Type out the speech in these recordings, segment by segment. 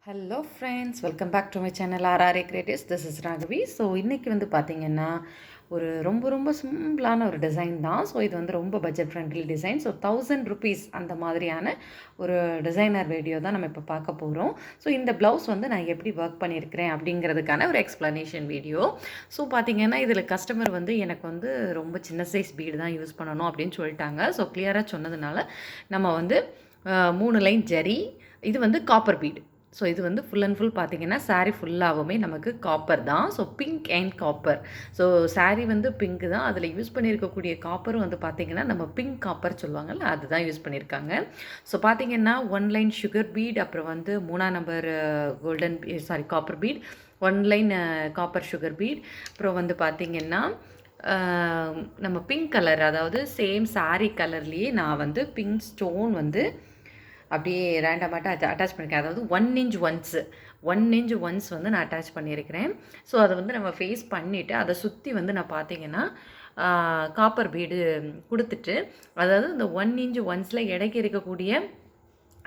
Hello friends, welcome back to my channel RRA creatives. This is Raghavi. So இன்றைக்கி வந்து பார்த்திங்கன்னா ஒரு ரொம்ப சிம்பிளான ஒரு டிசைன் தான். ஸோ இது வந்து ரொம்ப budget friendly design. So 1000 rupees அந்த மாதிரியான ஒரு டிசைனர் வீடியோ தான் நம்ம இப்போ பார்க்க போகிறோம். ஸோ இந்த ப்ளவுஸ் வந்து நான் எப்படி ஒர்க் பண்ணியிருக்கிறேன் அப்படிங்கிறதுக்கான ஒரு எக்ஸ்ப்ளனேஷன் வீடியோ. ஸோ பார்த்திங்கன்னா இதில் கஸ்டமர் வந்து எனக்கு வந்து ரொம்ப சின்ன சைஸ் பீடு தான் யூஸ் பண்ணணும் அப்படின்னு சொல்லிட்டாங்க. ஸோ கிளியராக சொன்னதுனால நம்ம வந்து 3 லைன் ஜரி, இது வந்து காப்பர் பீடு. ஸோ இது வந்து ஃபுல் அண்ட் ஃபுல் பார்த்திங்கன்னா சாரீ ஃபுல்லாகவுமே நமக்கு காப்பர் தான். So pink and copper. So sari வந்து பிங்க் தான். அதில் யூஸ் பண்ணியிருக்கக்கூடிய காப்பரும் வந்து பார்த்திங்கன்னா நம்ம பிங்க் காப்பர் சொல்லுவாங்கள்ல, அதுதான் யூஸ் பண்ணியிருக்காங்க. ஸோ பார்த்திங்கன்னா 1 லைன் சுகர் பீட், அப்புறம் வந்து 3ஆம் number golden copper bead, 1 line copper sugar bead, அப்புறம் வந்து பார்த்திங்கன்னா நம்ம பிங்க் கலர், அதாவது சேம் சாரீ கலர்லேயே நான் வந்து பிங்க் ஸ்டோன் வந்து அப்படியே ரேண்டமாட்ட அட்டாச் பண்ணியிருக்கேன். அதாவது 1 இன்ச் ஒன்ஸ் வந்து நான் அட்டாச் பண்ணியிருக்கிறேன். ஸோ அதை வந்து நம்ம ஃபேஸ் பண்ணிவிட்டு அதை சுற்றி வந்து நான் பார்த்திங்கன்னா காப்பர் பீடு கொடுத்துட்டு, அதாவது இந்த 1 இன்ச் ஒன்ஸில் இடைக்கு இருக்கக்கூடிய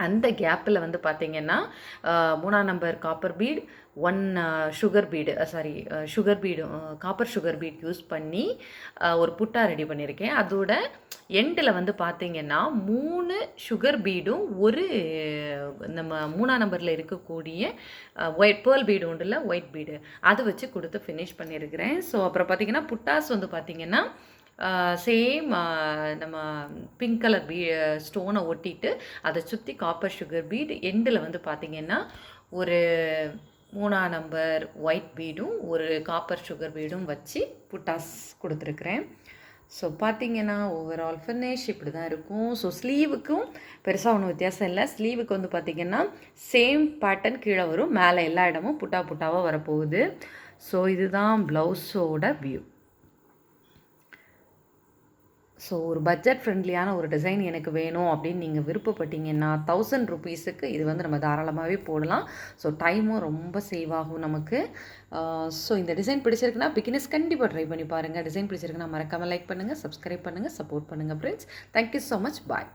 அந்த கேப்பில் வந்து பார்த்திங்கன்னா 3ஆம் number copper bead, 1 sugar bead copper sugar bead use பண்ணி ஒரு புட்டா ரெடி பண்ணியிருக்கேன். அதோட எண்டில் வந்து பார்த்திங்கன்னா 3 சுகர் பீடும் ஒரு நம்ம 3ஆம் நம்பரில் இருக்கக்கூடிய ஒயிட் பேர்ல் பீடு உண்டுல, ஒயிட் பீடு, அது வச்சு கொடுத்து ஃபினிஷ் பண்ணியிருக்கிறேன். ஸோ அப்புறம் பார்த்திங்கன்னா புட்டாஸ் வந்து பார்த்திங்கன்னா சேம் நம்ம பிங்க் கலர் ஸ்டோனை ஒட்டிட்டு அதை சுற்றி காப்பர் சுகர் பீட், எண்டில் வந்து பார்த்திங்கன்னா ஒரு 3ஆம் நம்பர் ஒயிட் பீடும் ஒரு காப்பர் சுகர் பீடும் வச்சு புட்டாஸ் கொடுத்துருக்குறேன். ஸோ பார்த்திங்கன்னா ஓவரால் ஃபினிஷ் இப்படி தான் இருக்கும். ஸோ ஸ்லீவுக்கும் பெருசாக ஒன்றும் வித்தியாசம் இல்லை. ஸ்லீவுக்கு வந்து பார்த்திங்கன்னா சேம் பேட்டர்ன் கீழே வரும், மேலே எல்லா இடமும் புட்டாவாக வரப்போகுது. ஸோ இதுதான் ப்ளவுஸோட வியூ. ஸோ ஒரு பட்ஜெட் ஃப்ரெண்ட்லியான ஒரு டிசைன் எனக்கு வேணும் அப்படின்னு நீங்கள் விருப்பப்பட்டீங்கன்னா 1000 ருபீஸுக்கு இது வந்து நம்ம தாராளமாகவே போடலாம். ஸோ டைமும் ரொம்ப சேவ் ஆகும் நமக்கு. ஸோ இந்த டிசைன் பிடிச்சிருக்குன்னா பிகினர்ஸ் கண்டிப்பாக ட்ரை பண்ணி பாருங்கள். டிசைன் பிடிச்சிருக்குன்னா மறக்காமல் லைக் பண்ணுங்கள், சப்ஸ்கிரைப் பண்ணுங்கள், சப்போர்ட் பண்ணுங்கள் ஃப்ரெண்ட்ஸ். Thank you so much. பாய்.